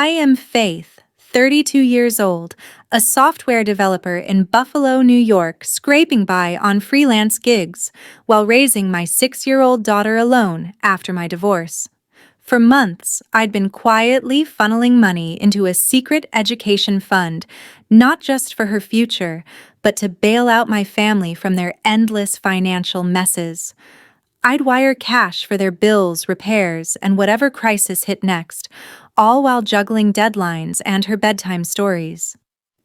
I am Faith, 32 years old, a software developer in Buffalo, New York, scraping by on freelance gigs while raising my 6-year-old daughter alone after my divorce. For months, I'd been quietly funneling money into a secret education fund, not just for her future, but to bail out my family from their endless financial messes. I'd wire cash for their bills, repairs, and whatever crisis hit next, all while juggling deadlines and her bedtime stories.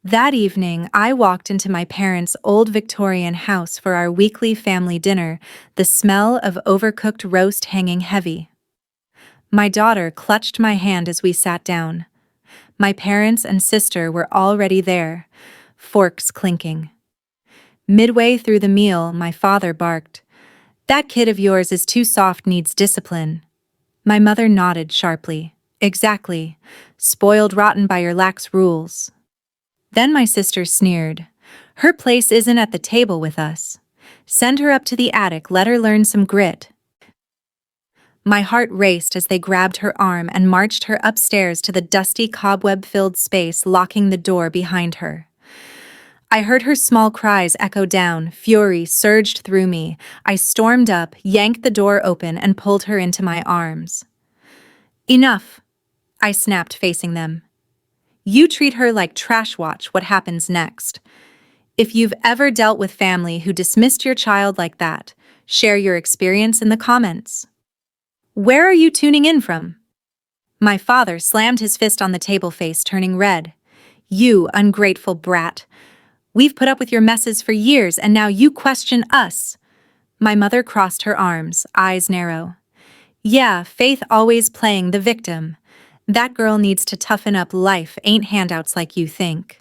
That evening, I walked into my parents' old Victorian house for our weekly family dinner, the smell of overcooked roast hanging heavy. My daughter clutched my hand as we sat down. My parents and sister were already there, forks clinking. Midway through the meal, my father barked, "That kid of yours is too soft, needs discipline." My mother nodded sharply. "Exactly. Spoiled rotten by your lax rules." Then my sister sneered. "Her place isn't at the table with us. Send her up to the attic, let her learn some grit." My heart raced as they grabbed her arm and marched her upstairs to the dusty, cobweb-filled space, locking the door behind her. I heard her small cries echo down. Fury surged through me. I stormed up, yanked the door open, and pulled her into my arms. "Enough," I snapped, facing them. "You treat her like trash. Watch what happens next. If you've ever dealt with family who dismissed your child like that, share your experience in the comments. Where are you tuning in from?" My father slammed his fist on the table, face turning red. "You ungrateful brat. We've put up with your messes for years, and now you question us." My mother crossed her arms, eyes narrow. "Yeah, Faith always playing the victim. That girl needs to toughen up. Life ain't handouts like you think."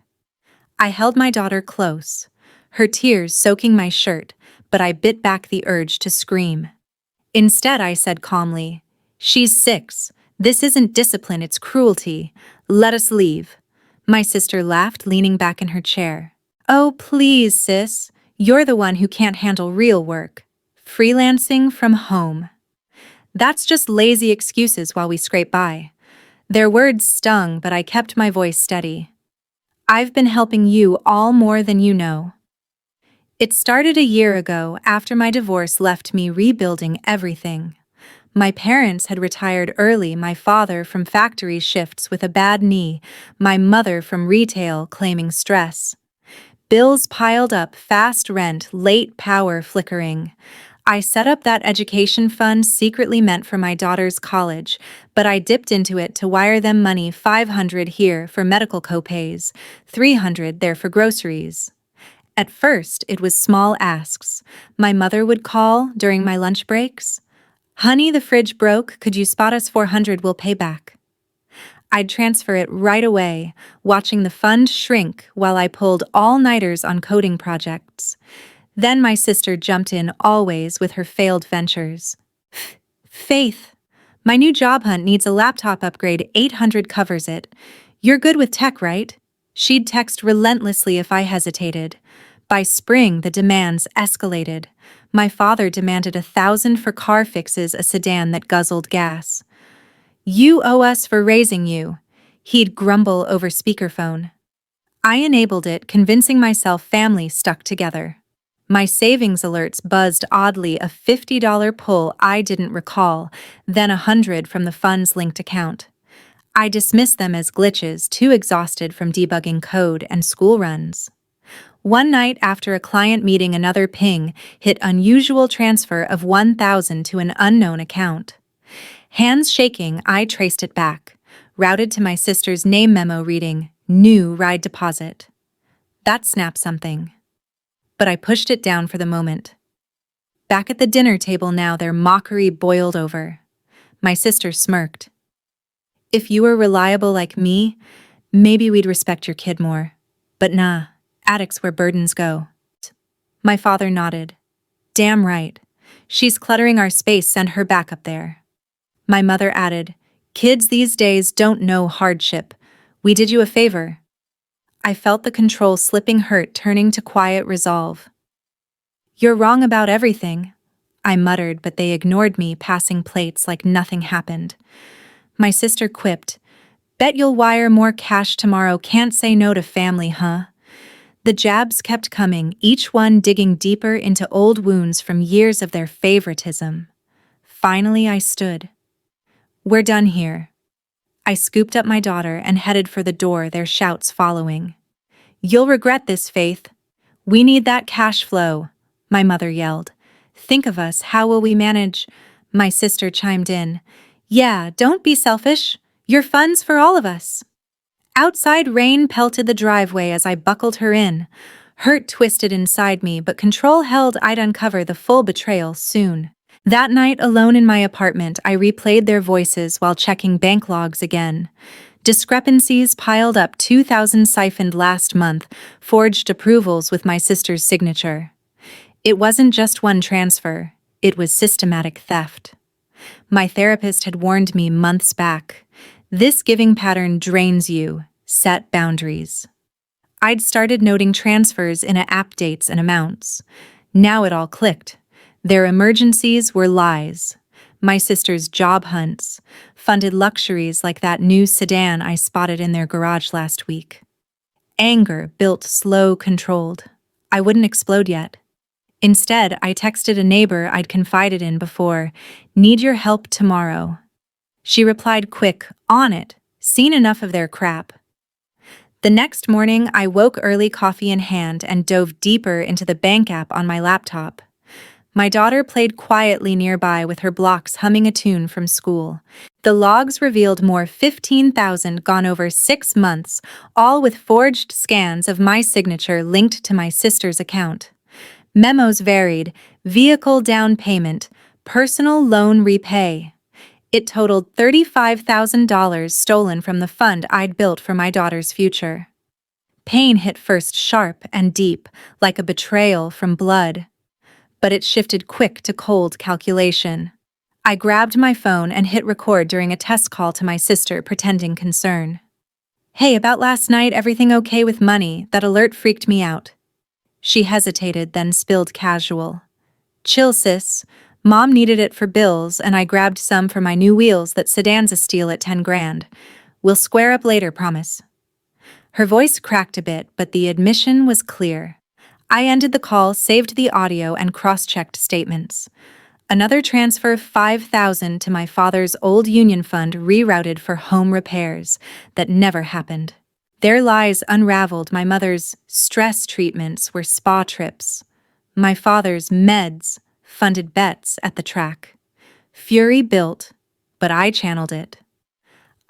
I held my daughter close, her tears soaking my shirt, but I bit back the urge to scream. Instead, I said calmly, "She's 6. This isn't discipline, it's cruelty. Let us leave." My sister laughed, leaning back in her chair. "Oh, please, sis. You're the one who can't handle real work. Freelancing from home. That's just lazy excuses while we scrape by." Their words stung, but I kept my voice steady. "I've been helping you all more than you know." It started a year ago, after my divorce left me rebuilding everything. My parents had retired early, my father from factory shifts with a bad knee, my mother from retail claiming stress. Bills piled up, fast rent, late power flickering. I set up that education fund secretly meant for my daughter's college, but I dipped into it to wire them money, $500 here for medical copays, $300 there for groceries. At first, it was small asks. My mother would call during my lunch breaks. "Honey, the fridge broke. Could you spot us? 400, we'll pay back." I'd transfer it right away, watching the fund shrink while I pulled all-nighters on coding projects. Then my sister jumped in, always with her failed ventures. "Faith, my new job hunt needs a laptop upgrade. 800 covers it. You're good with tech, right?" She'd text relentlessly if I hesitated. By spring, the demands escalated. My father demanded 1,000 for car fixes, a sedan that guzzled gas. "You owe us for raising you," he'd grumble over speakerphone. I enabled it, convincing myself family stuck together. My savings alerts buzzed oddly, a $50 pull I didn't recall, then 100 from the fund's linked account. I dismissed them as glitches, too exhausted from debugging code and school runs. One night after a client meeting, another ping hit, unusual transfer of 1,000 to an unknown account. Hands shaking, I traced it back, routed to my sister's name memo reading, "New ride deposit." That snapped something. But I pushed it down for the moment. Back at the dinner table now, their mockery boiled over. My sister smirked. "If you were reliable like me, maybe we'd respect your kid more. But nah, attic's where burdens go." My father nodded. "Damn right. She's cluttering our space, send her back up there." My mother added, "Kids these days don't know hardship. We did you a favor." I felt the control slipping, hurt turning to quiet resolve. "You're wrong about everything," I muttered, but they ignored me, passing plates like nothing happened. My sister quipped, Bet you'll wire more cash tomorrow, can't say no to family, huh? The jabs kept coming, each one digging deeper into old wounds from years of their favoritism. Finally, I stood. We're done here. I scooped up my daughter and headed for the door, their shouts following. You'll regret this, Faith. We need that cash flow, my mother yelled. Think of us, how will we manage? My sister chimed in. Yeah, don't be selfish. Your funds for all of us. Outside rain pelted the driveway as I buckled her in. Hurt twisted inside me, but control held I'd uncover the full betrayal soon. That night, alone in my apartment, I replayed their voices while checking bank logs again. Discrepancies piled up, 2,000 siphoned last month, forged approvals with my sister's signature. It wasn't just one transfer, it was systematic theft. My therapist had warned me months back. This giving pattern drains you. Set boundaries. I'd started noting transfers in app dates and amounts. Now it all clicked. Their emergencies were lies. My sister's job hunts, funded luxuries like that new sedan I spotted in their garage last week. Anger built slow, controlled. I wouldn't explode yet. Instead, I texted a neighbor I'd confided in before, "Need your help tomorrow." She replied quick, "On it. Seen enough of their crap." The next morning, I woke early, coffee in hand, and dove deeper into the bank app on my laptop. My daughter played quietly nearby with her blocks humming a tune from school. The logs revealed more 15,000 gone over 6 months, all with forged scans of my signature linked to my sister's account. Memos varied: vehicle down payment, personal loan repay. It totaled $35,000 stolen from the fund I'd built for my daughter's future. Pain hit first sharp and deep, like a betrayal from blood. But it shifted quick to cold calculation. I grabbed my phone and hit record during a test call to my sister, pretending concern. "Hey, about last night, everything okay with money? That alert freaked me out." She hesitated, then spilled casual. "Chill, sis. Mom needed it for bills, and I grabbed some for my new wheels. That sedan's a steal at 10 grand. We'll square up later, promise." Her voice cracked a bit, but the admission was clear. I ended the call, saved the audio, and cross-checked statements. Another transfer, 5,000 to my father's old union fund, rerouted for home repairs. That never happened. Their lies unraveled. My mother's stress treatments were spa trips. My father's meds funded bets at the track. Fury built, but I channeled it.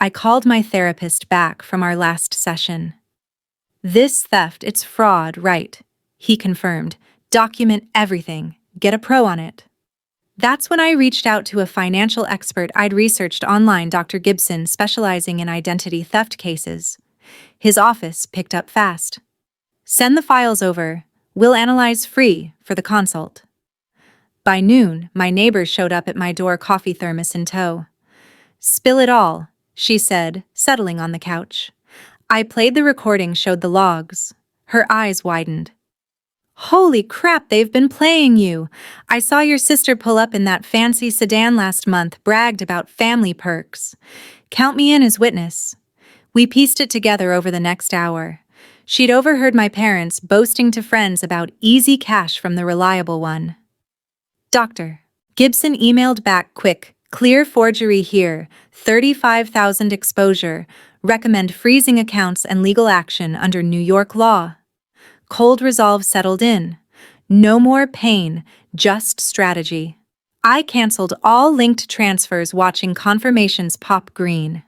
I called my therapist back from our last session. "This theft, it's fraud, right?" He confirmed. "Document everything. Get a pro on it." That's when I reached out to a financial expert I'd researched online, Dr. Gibson, specializing in identity theft cases. His office picked up fast. "Send the files over. We'll analyze free for the consult." By noon, my neighbor showed up at my door, coffee thermos in tow. "Spill it all," she said, settling on the couch. I played the recording, showed the logs. Her eyes widened. "Holy crap, they've been playing you. I saw your sister pull up in that fancy sedan last month, bragged about family perks. Count me in as witness." We pieced it together over the next hour. She'd overheard my parents boasting to friends about easy cash from the reliable one. "Doctor." Gibson emailed back quick, "Clear forgery here, 35,000 exposure. Recommend freezing accounts and legal action under New York law." Cold resolve settled in. No more pain, just strategy. I canceled all linked transfers, watching confirmations pop green.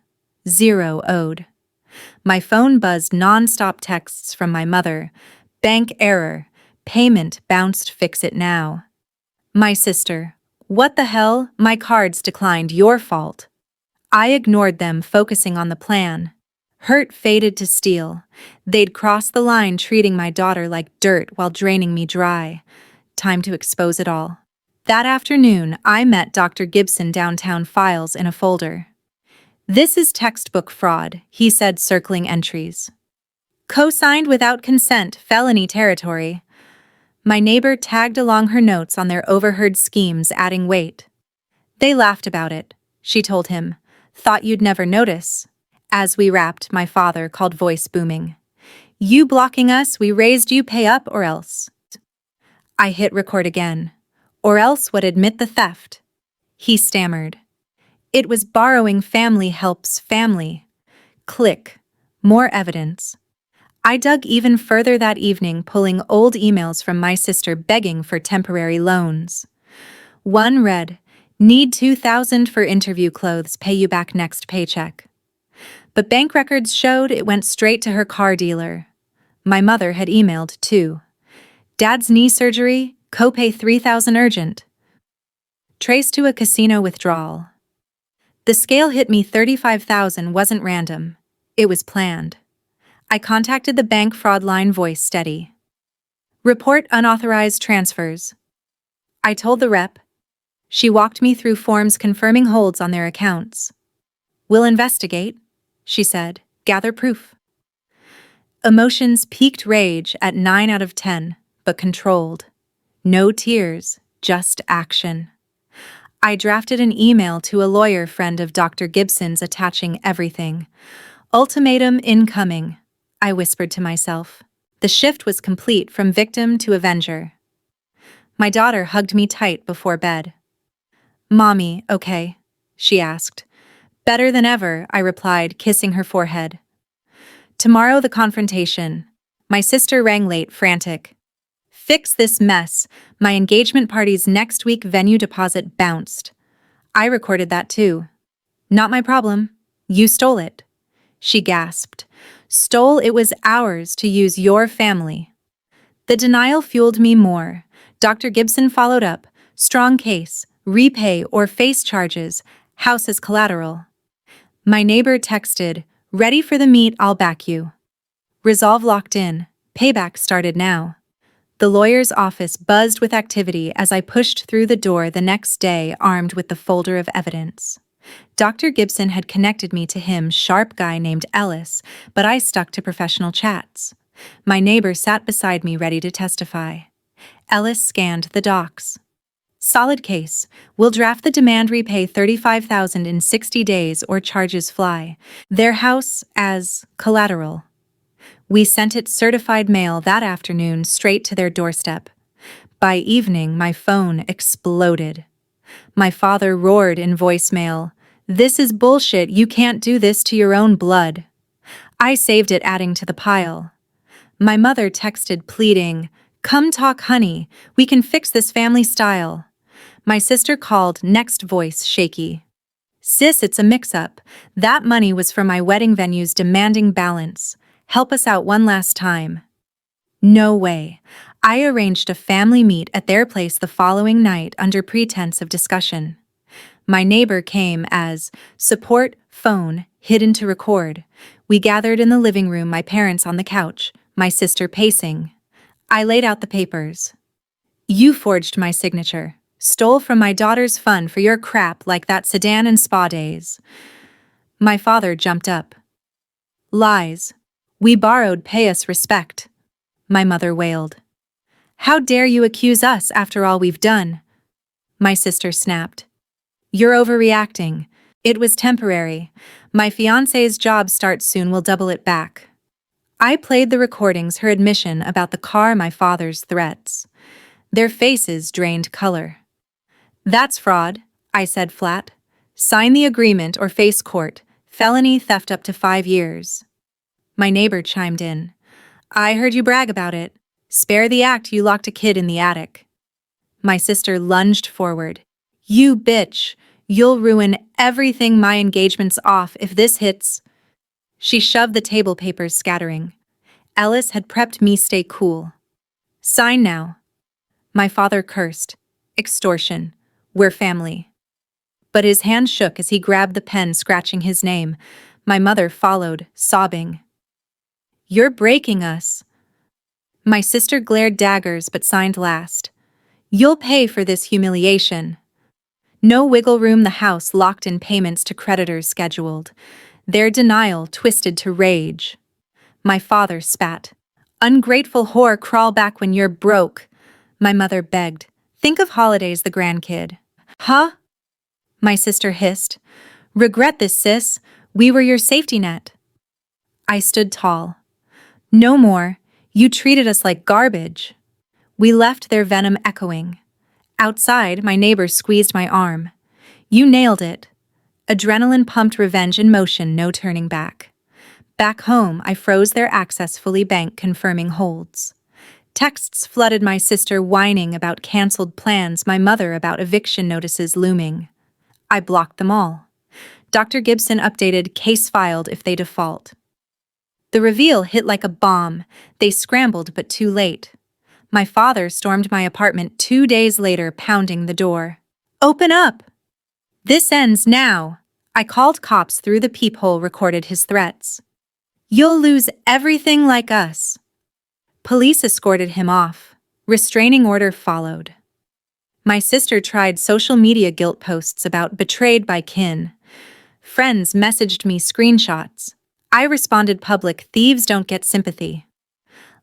0 owed. My phone buzzed, non-stop texts from my mother. "Bank error. Payment bounced, fix it now." My sister. "What the hell? My cards declined, your fault." I ignored them, focusing on the plan. Hurt faded to steel. They'd crossed the line, treating my daughter like dirt while draining me dry. Time to expose it all. That afternoon, I met Dr. Gibson downtown, files in a folder. "This is textbook fraud," he said, circling entries. "Co-signed without consent, felony territory." My neighbor tagged along her notes on their overheard schemes, adding weight. "They laughed about it," she told him. "Thought you'd never notice." As we wrapped, my father called, voice booming. You blocking us, we raised you, pay up or else. I hit record again. Or else would admit the theft. He stammered. It was borrowing, family helps family. Click. More evidence. I dug even further that evening, pulling old emails from my sister begging for temporary loans. One read, "Need 2,000 for interview clothes, pay you back next paycheck." But bank records showed it went straight to her car dealer. My mother had emailed, too. Dad's knee surgery, copay 3,000 urgent. Traced to a casino withdrawal. The scale hit me. 35,000 wasn't random. It was planned. I contacted the bank fraud line, voice steady. Report unauthorized transfers. I told the rep. She walked me through forms confirming holds on their accounts. We'll investigate, she said. Gather proof. Emotions peaked, rage at 9 out of 10, but controlled. No tears, just action. I drafted an email to a lawyer friend of Dr. Gibson's attaching everything. Ultimatum incoming, I whispered to myself. The shift was complete from victim to avenger. My daughter hugged me tight before bed. Mommy, okay? She asked. Better than ever, I replied, kissing her forehead. Tomorrow the confrontation. My sister rang late, frantic. Fix this mess. My engagement party's next week, venue deposit bounced. I recorded that too. Not my problem. You stole it. She gasped. Stole? It was ours to use, your family. The denial fueled me more. Dr. Gibson followed up. Strong case. Repay or face charges. House as collateral. My neighbor texted, ready for the meet, I'll back you. Resolve locked in. Payback started now. The lawyer's office buzzed with activity as I pushed through the door the next day, armed with the folder of evidence. Dr. Gibson had connected me to him, sharp guy named Ellis, but I stuck to professional chats. My neighbor sat beside me, ready to testify. Ellis scanned the docs. Solid case. We'll draft the demand, repay 35,000 in 60 days or charges fly. Their house as collateral. We sent it certified mail that afternoon straight to their doorstep. By evening, my phone exploded. My father roared in voicemail, "This is bullshit, you can't do this to your own blood." I saved it, adding to the pile. My mother texted, pleading, "Come talk, honey, we can fix this family style." My sister called, next voice shaky. "Sis, it's a mix-up. That money was for my wedding venues, demanding balance. Help us out one last time." No way. I arranged a family meet at their place the following night under pretense of discussion. My neighbor came as support, phone, hidden to record. We gathered in the living room, my parents on the couch, my sister pacing. I laid out the papers. "You forged my signature. Stole from my daughter's fund for your crap like that sedan and spa days." My father jumped up. "Lies. We borrowed, pay us respect." My mother wailed. "How dare you accuse us after all we've done?" My sister snapped. "You're overreacting. It was temporary. My fiancé's job starts soon, we'll double it back." I played the recordings, her admission about the car, my father's threats. Their faces drained color. "That's fraud," I said flat. "Sign the agreement or face court. Felony theft up to 5 years. My neighbor chimed in. "I heard you brag about it. Spare the act, you locked a kid in the attic." My sister lunged forward. "You bitch! You'll ruin everything. My engagement's off if this hits." She shoved the table papers, scattering. Ellis had prepped me, stay cool. "Sign now." My father cursed. "Extortion. We're family." But his hand shook as he grabbed the pen, scratching his name. My mother followed, sobbing. "You're breaking us." My sister glared daggers but signed last. "You'll pay for this humiliation." No wiggle room, the house locked in, payments to creditors scheduled. Their denial twisted to rage. My father spat. "Ungrateful whore, crawl back when you're broke." My mother begged. "Think of holidays, the grandkid." "Huh?" My sister hissed. "Regret this, sis. We were your safety net. I stood tall. No more. You treated us like garbage. We left their venom echoing. Outside, my neighbor squeezed my arm. You nailed it. Adrenaline pumped revenge in motion, no turning back. Back home, I froze their access, fully bank confirming holds. Texts flooded my sister whining about canceled plans, my mother about eviction notices looming. I blocked them all. Dr. Gibson updated, case filed if they default. The reveal hit like a bomb. They scrambled, but too late. My father stormed my apartment 2 days later, pounding the door. Open up! This ends now. I called cops through the peephole, recorded his threats. You'll lose everything like us. Police escorted him off. Restraining order followed. My sister tried social media guilt posts about betrayed by kin. Friends messaged me screenshots. I responded public, thieves don't get sympathy.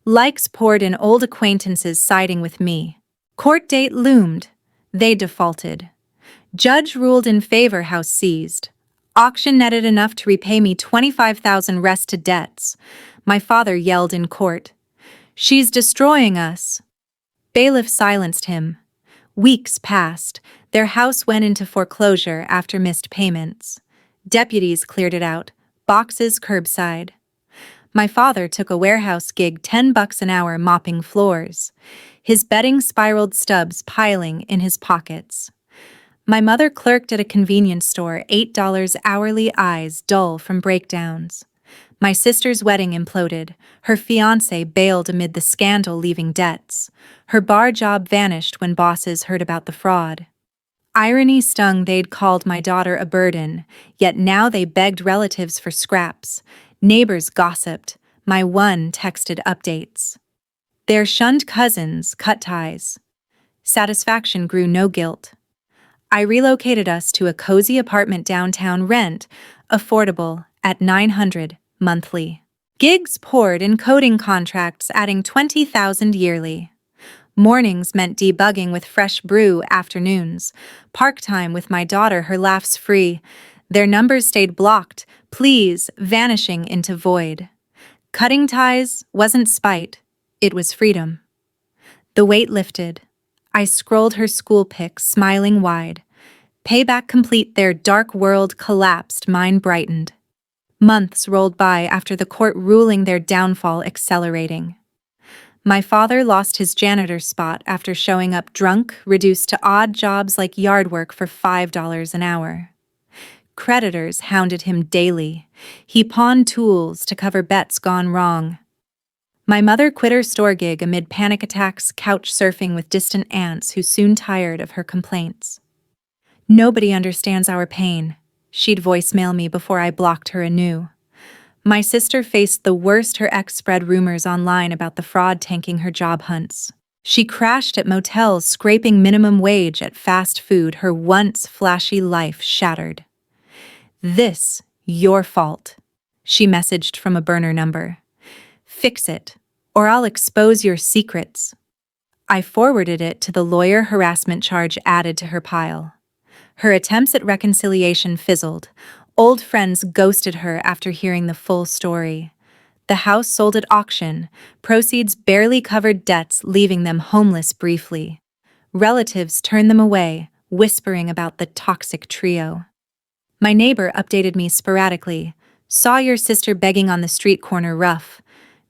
Likes poured in, old acquaintances siding with me. Court date loomed. They defaulted. Judge ruled in favor, house seized. Auction netted enough to repay me $25,000 rest to debts. My father yelled in court. She's destroying us. Bailiff silenced him. Weeks passed. Their house went into foreclosure after missed payments. Deputies cleared it out. Boxes curbside. My father took a warehouse gig, $10 an hour, mopping floors. His bedding spiraled, stubs piling in his pockets. My mother clerked at a convenience store, $8 hourly, eyes dull from breakdowns. My sister's wedding imploded. Her fiancé bailed amid the scandal, leaving debts. Her bar job vanished when bosses heard about the fraud. Irony stung, they'd called my daughter a burden, yet now they begged relatives for scraps. Neighbors gossiped. My one texted updates. Their shunned cousins cut ties. Satisfaction grew, no guilt. I relocated us to a cozy apartment downtown, rent affordable at $900 monthly. Gigs poured in, coding contracts adding $20,000 yearly. Mornings meant debugging with fresh brew, afternoons park time with my daughter, her laughs free. Their numbers stayed blocked, please vanishing into void. Cutting ties wasn't spite, it was freedom. The weight lifted. I scrolled her school pics, smiling wide. Payback complete, their dark world collapsed, mine brightened. Months rolled by after the court ruling, their downfall accelerating. My father lost his janitor spot after showing up drunk, reduced to odd jobs like yard work for $5 an hour. Creditors hounded him daily. He pawned tools to cover bets gone wrong. My mother quit her store gig amid panic attacks, couch surfing with distant aunts who soon tired of her complaints. Nobody understands our pain, she'd voicemail me before I blocked her anew. My sister faced the worst, her ex spread rumors online about the fraud tanking her job hunts. She crashed at motels, scraping minimum wage at fast food, her once flashy life shattered. This, your fault, she messaged from a burner number. Fix it, or I'll expose your secrets. I forwarded it to the lawyer, harassment charge added to her pile. Her attempts at reconciliation fizzled. Old friends ghosted her after hearing the full story. The house sold at auction. Proceeds barely covered debts, leaving them homeless briefly. Relatives turned them away, whispering about the toxic trio. My neighbor updated me sporadically. Saw your sister begging on the street corner, rough.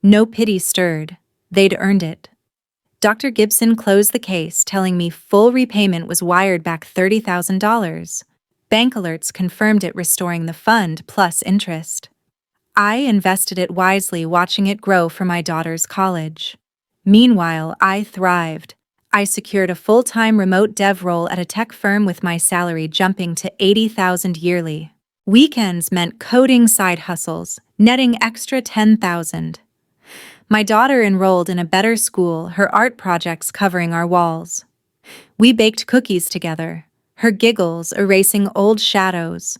No pity stirred. They'd earned it. Dr. Gibson closed the case, telling me full repayment was wired back $30,000. Bank alerts confirmed it, restoring the fund plus interest. I invested it wisely, watching it grow for my daughter's college. Meanwhile, I thrived. I secured a full-time remote dev role at a tech firm, with my salary jumping to $80,000 yearly. Weekends meant coding side hustles, netting extra $10,000. My daughter enrolled in a better school, her art projects covering our walls. We baked cookies together, her giggles erasing old shadows.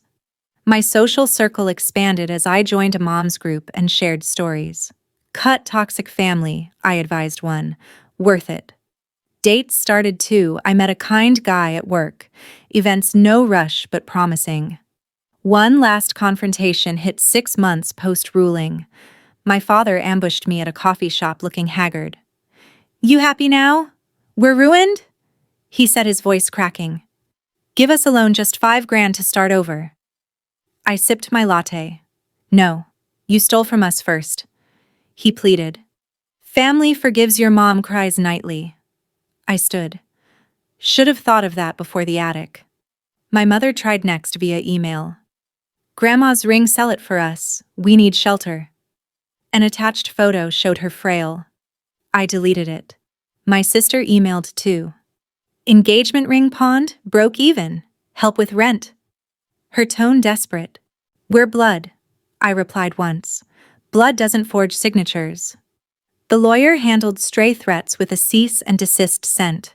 My social circle expanded as I joined a mom's group and shared stories. Cut toxic family, I advised one. Worth it. Dates started too. I met a kind guy at work. Events no rush but promising. One last confrontation hit 6 months post-ruling. My father ambushed me at a coffee shop looking haggard. "You happy now? We're ruined?" he said, his voice cracking. "Give us a loan, just $5,000 to start over." I sipped my latte. "No, you stole from us first," he pleaded. "Family forgives, your mom cries nightly." I stood. Should have thought of that before the attic. My mother tried next via email. "Grandma's ring, sell it for us. We need shelter." An attached photo showed her frail. I deleted it. My sister emailed too. "Engagement ring pawned, broke even. Help with rent." Her tone desperate. "We're blood," I replied once. "Blood doesn't forge signatures." The lawyer handled stray threats with a cease and desist sent.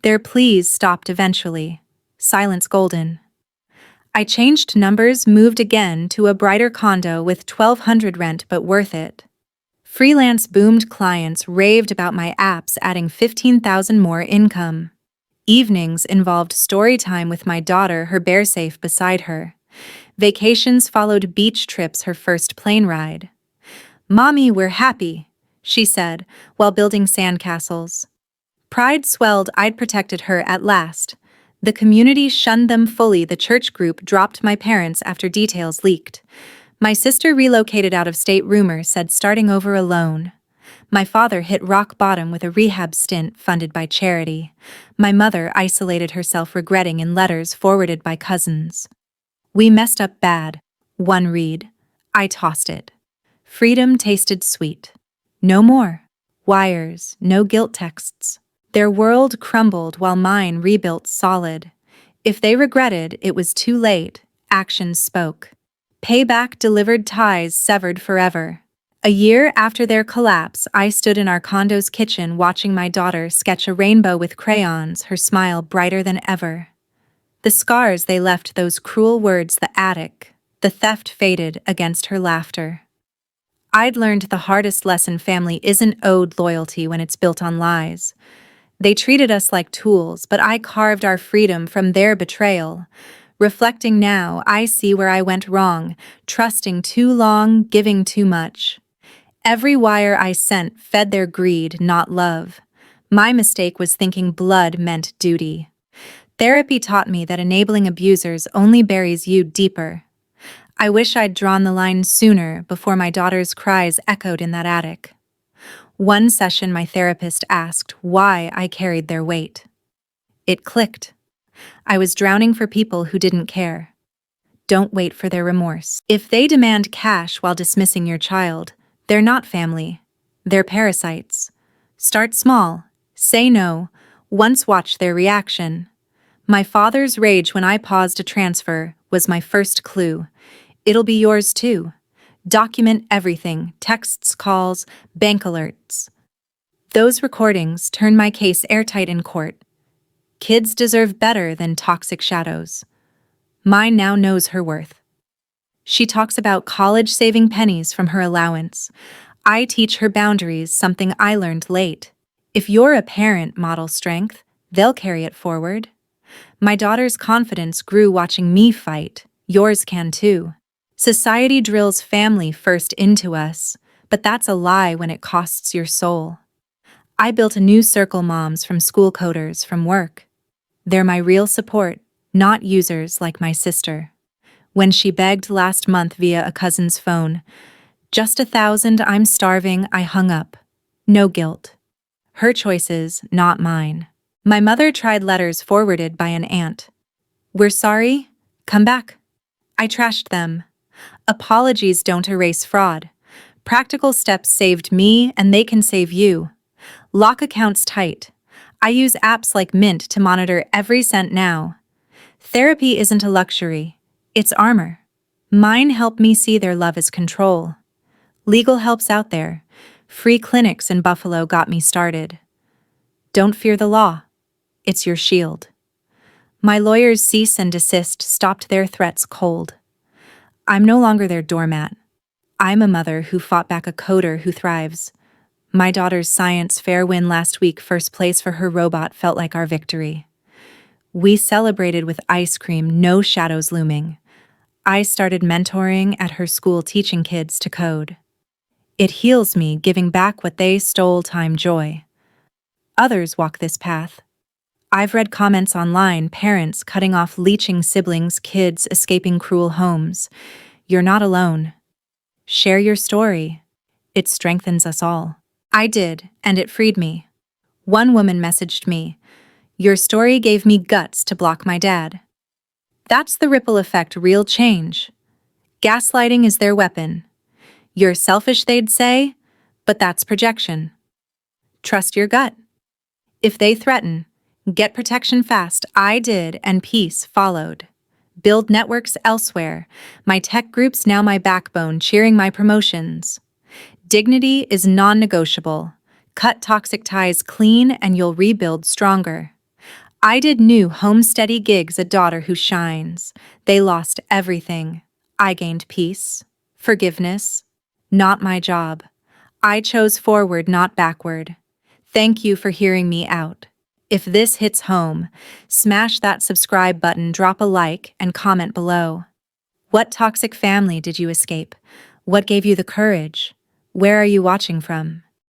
Their pleas stopped eventually. Silence golden. I changed numbers, moved again to a brighter condo with $1,200 rent, but worth it. Freelance boomed, clients raved about my apps, adding 15,000 more income. Evenings involved story time with my daughter, her bear safe beside her. Vacations followed beach trips, her first plane ride. "Mommy, we're happy," she said, while building sandcastles. Pride swelled. I'd protected her at last. The community shunned them fully. The church group dropped my parents after details leaked. My sister relocated out of state, rumor said, starting over alone. My father hit rock bottom with a rehab stint funded by charity. My mother isolated herself, regretting, in letters forwarded by cousins. "We messed up bad," one read. I tossed it. Freedom tasted sweet. No more wires, no guilt texts. Their world crumbled while mine rebuilt solid. If they regretted, it was too late. Actions spoke. Payback delivered, ties severed forever. A year after their collapse, I stood in our condo's kitchen watching my daughter sketch a rainbow with crayons, her smile brighter than ever. The scars they left, those cruel words, the attic, the theft faded against her laughter. I'd learned the hardest lesson: family isn't owed loyalty when it's built on lies. They treated us like tools, but I carved our freedom from their betrayal. Reflecting now, I see where I went wrong, trusting too long, giving too much. Every wire I sent fed their greed, not love. My mistake was thinking blood meant duty. Therapy taught me that enabling abusers only buries you deeper. I wish I'd drawn the line sooner, before my daughter's cries echoed in that attic. One session, my therapist asked why I carried their weight. It clicked. I was drowning for people who didn't care. Don't wait for their remorse. If they demand cash while dismissing your child, they're not family. They're parasites. Start small. Say no. Once watch their reaction. My father's rage when I paused a transfer was my first clue. It'll be yours too. Document everything: texts, calls, bank alerts. Those recordings turn my case airtight in court. Kids deserve better than toxic shadows. Mine now knows her worth. She talks about college, saving pennies from her allowance. I teach her boundaries, something I learned late. If you're a parent, model strength, they'll carry it forward. My daughter's confidence grew watching me fight. Yours can too. Society drills family first into us, but that's a lie when it costs your soul. I built a new circle: moms from school, coders from work. They're my real support, not users like my sister. When she begged last month via a cousin's phone, "Just 1,000, I'm starving," I hung up. No guilt. Her choices, not mine. My mother tried letters forwarded by an aunt. "We're sorry. Come back." I trashed them. Apologies don't erase fraud. Practical steps saved me, and they can save you. Lock accounts tight. I use apps like Mint to monitor every cent now. Therapy isn't a luxury. It's armor. Mine help me see their love as control. Legal help's out there. Free clinics in Buffalo got me started. Don't fear the law. It's your shield. My lawyer's cease and desist stopped their threats cold. I'm no longer their doormat. I'm a mother who fought back, a coder who thrives. My daughter's science fair win last week, first place for her robot, felt like our victory. We celebrated with ice cream, no shadows looming. I started mentoring at her school teaching kids to code. It heals me giving back what they stole time joy. Others walk this path. I've read comments online, parents cutting off leeching siblings, kids escaping cruel homes. You're not alone. Share your story. It strengthens us all. I did, and it freed me. One woman messaged me, "Your story gave me guts to block my dad." That's the ripple effect, real change. Gaslighting is their weapon. You're selfish, they'd say, but that's projection. Trust your gut. If they threaten, get protection fast. I did, and peace followed. Build networks elsewhere. My tech group's now my backbone, cheering my promotions. Dignity is non-negotiable. Cut toxic ties clean and you'll rebuild stronger. I did new home-steady gigs, a daughter who shines. They lost everything. I gained peace, forgiveness. Not my job. I chose forward, not backward. Thank you for hearing me out. If this hits home, smash that subscribe button, drop a like, and comment below. What toxic family did you escape? What gave you the courage? Where are you watching from?